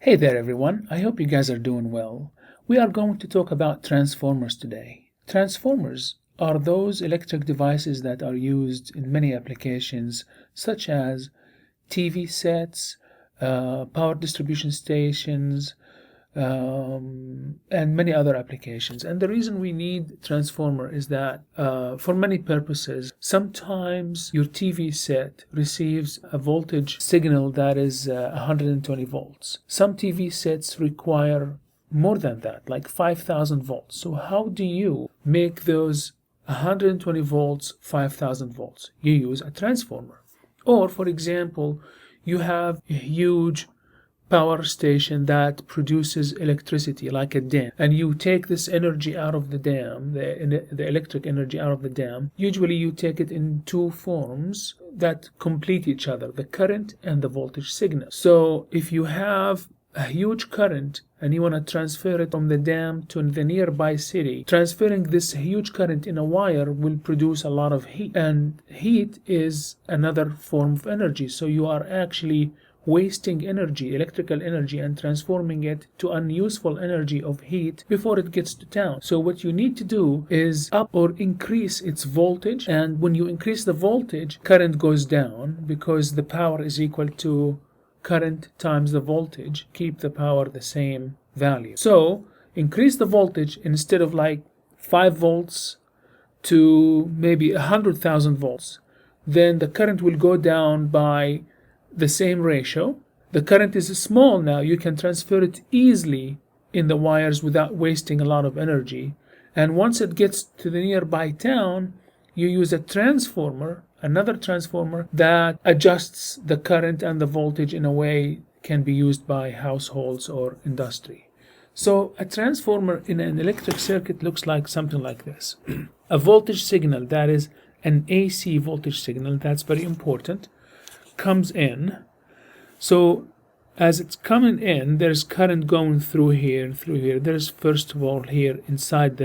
Hey there everyone, I hope you guys are doing well. We are going to talk about transformers today. Transformers are those electric devices that are used in many applications such as TV sets, power distribution stations, and many other applications. And the reason we need transformer is that for many purposes, sometimes your TV set receives a voltage signal that is 120 volts. Some TV sets require more than that, like 5,000 volts. So how do you make those 120 volts 5,000 volts? You use a transformer. Or, for example, you have a huge power station that produces electricity like a dam, and you take this energy out of the dam, the electric energy out of the dam. Usually you take it in two forms that complete each other, the current and the voltage signal. So if you have a huge current and you want to transfer it from the dam to the nearby city, transferring this huge current in a wire will produce a lot of heat, and heat is another form of energy. So you are actually wasting energy, electrical energy, and transforming it to unuseful energy of heat before it gets to town. So what you need to do is up or increase its voltage, and when you increase the voltage, current goes down because the power is equal to current times the voltage. Keep the power the same value. So increase the voltage instead of like 5 volts to maybe 100,000 volts. Then the current will go down by the same ratio. The current is small now. You can transfer it easily in the wires without wasting a lot of energy. And once it gets to the nearby town, you use a transformer, another transformer that adjusts the current and the voltage in a way can be used by households or industry. So a transformer in an electric circuit looks like something like this. A voltage signal, that is an AC voltage signal, that's very important, comes in. So as it's coming in, there's current going through here and through here. There's first of all here inside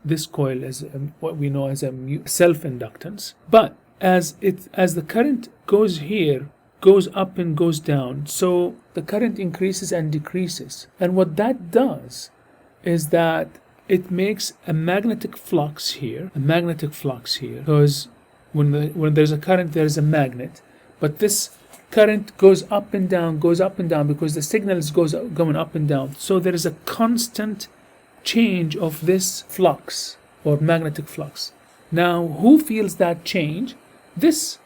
this coil is what we know as a self-inductance. But as the current goes here, goes up and goes down, so the current increases and decreases. And what that does is that it makes a magnetic flux here, because when there's a current, there's a magnet. But this current goes up and down because the signal is going up and down. So there is a constant change of this flux or magnetic flux. Now, who feels that change? This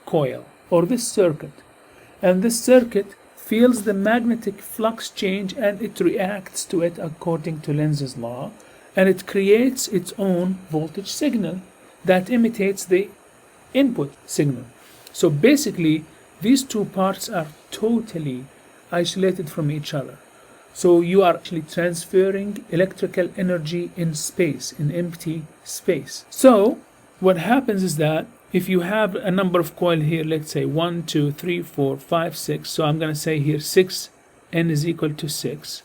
coil or this circuit. And this circuit feels the magnetic flux change, and it reacts to it according to Lenz's law, and it creates its own voltage signal that imitates the input signal. So basically, these two parts are totally isolated from each other. So you are actually transferring electrical energy in space, in empty space. So what happens is that if you have a number of coils here, let's say 1, 2, 3, 4, 5, 6. So I'm going to say here 6, n is equal to 6.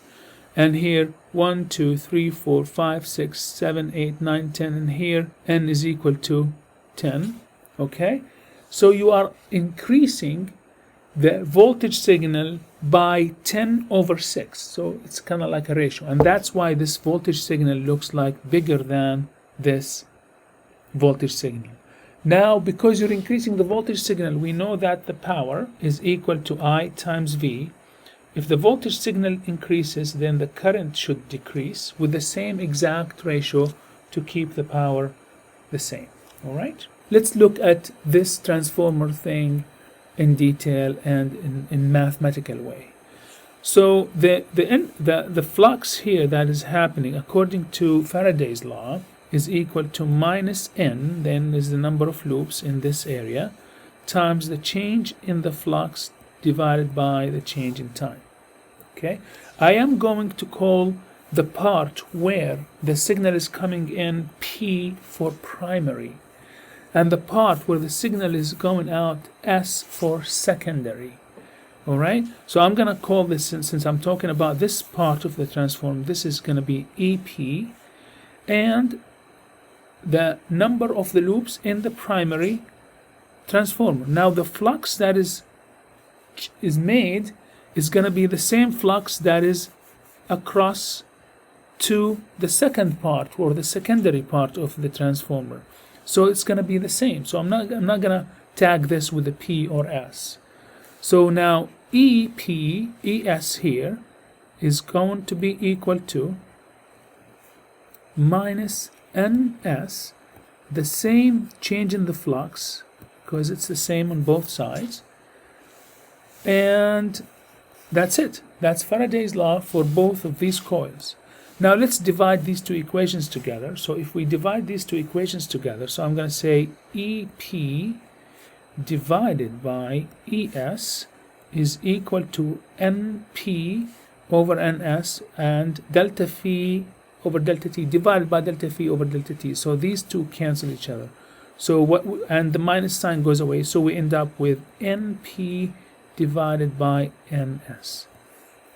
And here 1, 2, 3, 4, 5, 6, 7, 8, 9, 10. And here n is equal to 10. Okay? So you are increasing the voltage signal by 10 over 6. So it's kind of like a ratio. And that's why this voltage signal looks like bigger than this voltage signal. Now, because you're increasing the voltage signal, we know that the power is equal to I times V. If the voltage signal increases, then the current should decrease with the same exact ratio to keep the power the same. All right? Let's look at this transformer thing in detail and in mathematical way. So the flux here that is happening according to Faraday's law is equal to minus n, then is the number of loops in this area, times the change in the flux divided by the change in time. Okay? I am going to call the part where the signal is coming in P for primary, and the part where the signal is going out S for secondary. All right? So I'm going to call this, since I'm talking about this part of the transformer, this is going to be EP, and the number of the loops in the primary transformer. Now the flux that is made is going to be the same flux that is across to the second part or the secondary part of the transformer. So it's going to be the same. So I'm not going to tag this with a P or S. So now ES here is going to be equal to minus NS, the same change in the flux because it's the same on both sides. And that's it. That's Faraday's law for both of these coils. Now let's divide these two equations together. So if we divide these two equations together, so I'm going to say EP divided by ES is equal to NP over NS and delta phi over delta T divided by delta phi over delta T. So these two cancel each other. So and the minus sign goes away. So we end up with NP divided by NS.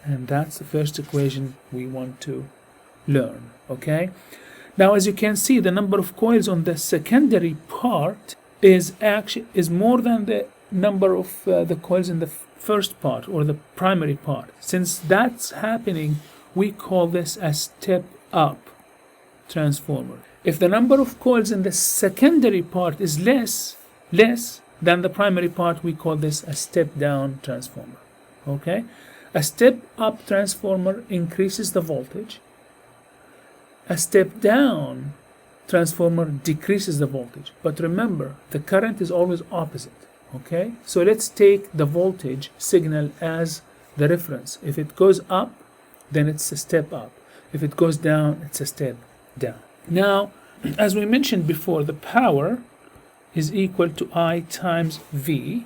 And that's the first equation we want to learn. Okay. Now, as you can see, the number of coils on the secondary part is more than the number of the coils in the first part or the primary part. Since that's happening, we call this a step-up transformer. If the number of coils in the secondary part is less than the primary part, we call this a step-down transformer. Okay? A step-up transformer increases the voltage. A step-down transformer decreases the voltage. But remember, the current is always opposite. Okay? So let's take the voltage signal as the reference. If it goes up, then it's a step up. If it goes down, it's a step down. Now, as we mentioned before, the power is equal to I times V,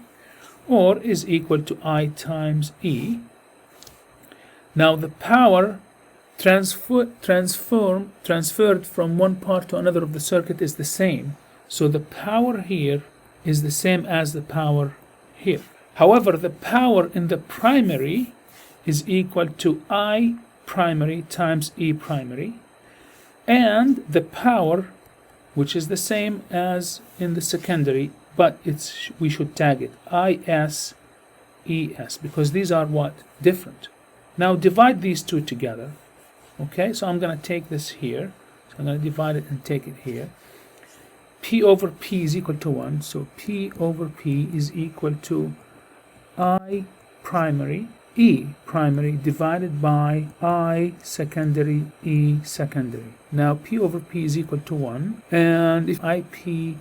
or is equal to I times E. Now, the power transferred from one part to another of the circuit is the same. So the power here is the same as the power here. However, the power in the primary is equal to I primary times E primary, and the power, which is the same as in the secondary, but we should tag it IS ES, because these are what? Different. Now divide these two together. Okay, so I'm going to take this here. So I'm going to divide it and take it here. P over P is equal to 1. So P over P is equal to I primary, E primary divided by I secondary, E secondary. Now P over P is equal to 1. And if IP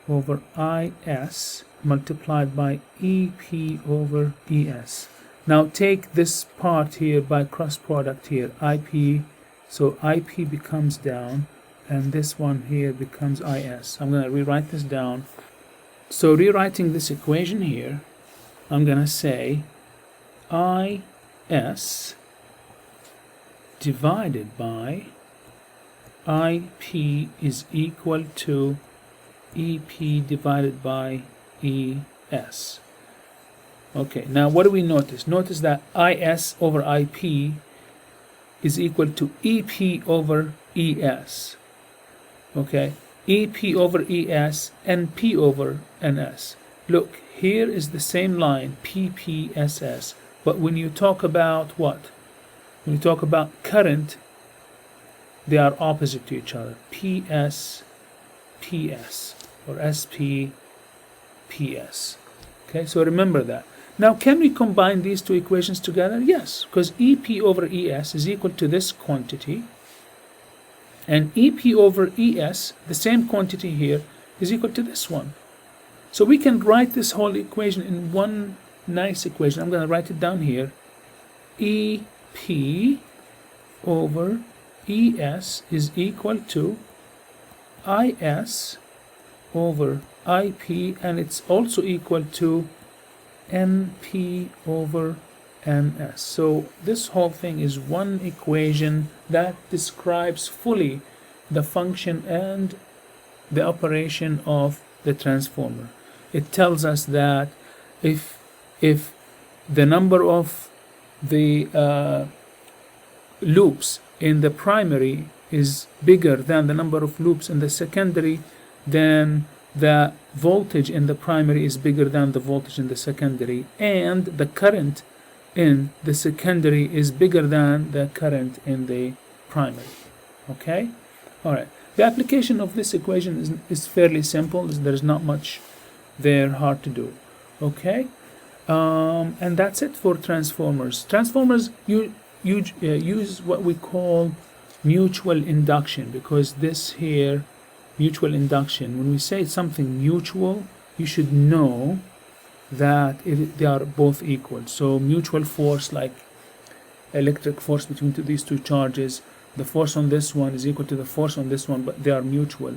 over IS multiplied by EP over ES. Now take this part here by cross product here, IP, so IP becomes down, and this one here becomes IS. I'm going to rewrite this down. So rewriting this equation here, I'm going to say IS divided by IP is equal to EP divided by ES. Okay, now what do we notice? Notice that IS over IP is equal to EP over ES. Okay, EP over ES and P over NS. Look, here is the same line, PPSS. But when you talk about what? When you talk about current, they are opposite to each other. PS, PS, or SP, PS. Okay, so remember that. Now, can we combine these two equations together? Yes, because EP over ES is equal to this quantity, and EP over ES, the same quantity here, is equal to this one. So we can write this whole equation in one nice equation. I'm going to write it down here. EP over ES is equal to IS over IP, and it's also equal to NP over NS. So this whole thing is one equation that describes fully the function and the operation of the transformer. It tells us that if the number of the loops in the primary is bigger than the number of loops in the secondary, then the voltage in the primary is bigger than the voltage in the secondary, and the current in the secondary is bigger than the current in the primary. Okay? All right. The application of this equation is fairly simple. There's not much there hard to do. Okay? And that's it for transformers. Transformers, you use what we call mutual induction, because this here, mutual induction, when we say something mutual, you should know that they are both equal. So mutual force, like electric force between these two charges, the force on this one is equal to the force on this one, but they are mutual.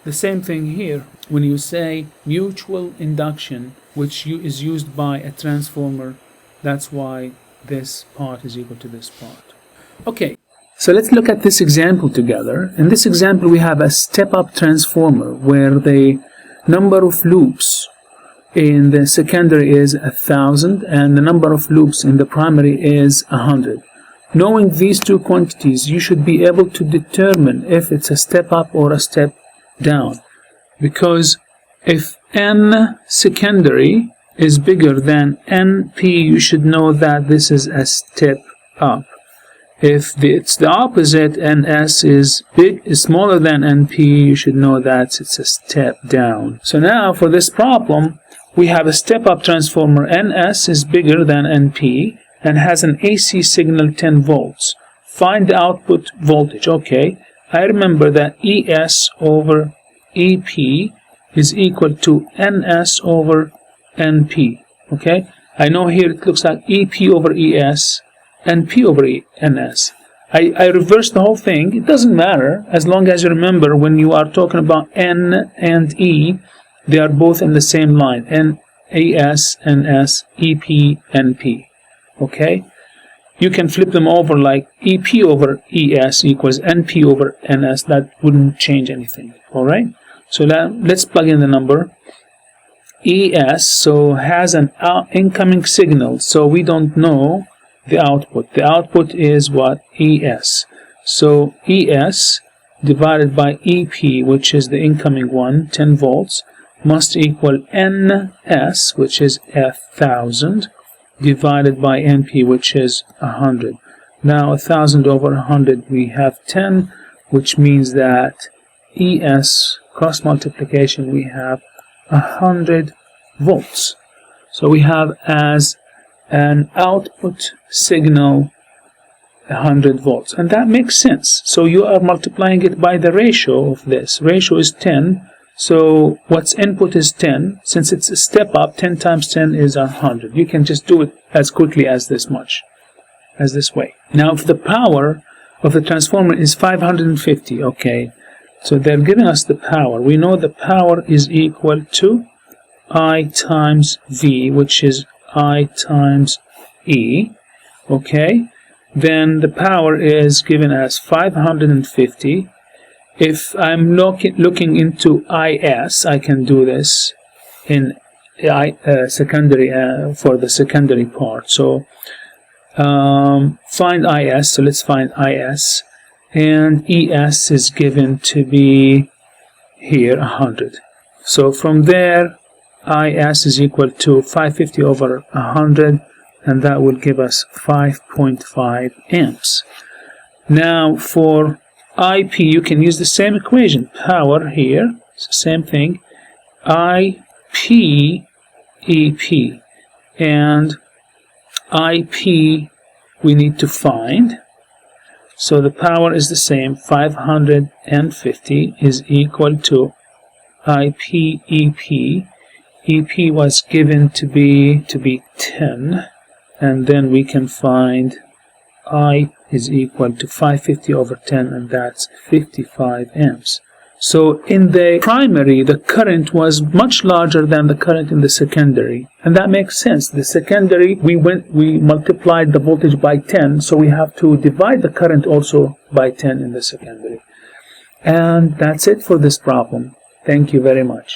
The same thing here, when you say mutual induction, which is used by a transformer, that's why this part is equal to this part. Okay, so let's look at this example together. In this example, we have a step-up transformer where the number of loops in the secondary is 1,000 and the number of loops in the primary is 100. Knowing these two quantities, you should be able to determine if it's a step up or a step down, because if n secondary is bigger than np, you should know that this is a step up. If it's the opposite, ns is smaller than np, you should know that it's a step down. So now for this problem, we have a step-up transformer. ns is bigger than np and has an AC signal 10 volts. Find the output voltage. Okay, I remember that ES over EP is equal to NS over NP. Okay, I know here it looks like EP over ES, NP over NS. I reversed the whole thing. It doesn't matter as long as you remember when you are talking about N and E, they are both in the same line. N, AS, NS, EP, NP. Okay? You can flip them over like EP over ES equals NP over NS. That wouldn't change anything. Alright? So let's plug in the number. ES, so has an incoming signal, so we don't know the output. The output is what? ES. So ES divided by EP, which is the incoming one, 10 volts, must equal NS, which is 1,000, divided by NP, which is 100. Now 1,000 over 100, we have 10, which means that ES cross multiplication, we have 100 volts. So we have as an output signal 100 volts, and that makes sense. So you are multiplying it by the ratio of this. Ratio is 10. So what's input is 10. Since it's a step up, 10 times 10 is 100. You can just do it as quickly as this much, as this way. Now if the power of the transformer is 550, okay, so they're giving us the power. We know the power is equal to I times V, which is I times E, okay. Then the power is given as 550. If I'm looking into IS, I can do this in secondary for the secondary part. So find IS. So let's find IS, and ES is given to be here 100. So from there, IS is equal to 550 over 100, and that will give us 5.5 amps. Now for IP, you can use the same equation. Power here, it's the same thing. IP, EP. And IP we need to find. So the power is the same. 550 is equal to IP, EP. EP was given to be 10. And then we can find I is equal to 550 over 10, and that's 55 amps. So in the primary, the current was much larger than the current in the secondary, and that makes sense. The secondary, we multiplied the voltage by 10, so we have to divide the current also by 10 in the secondary. And that's it for this problem. Thank you very much.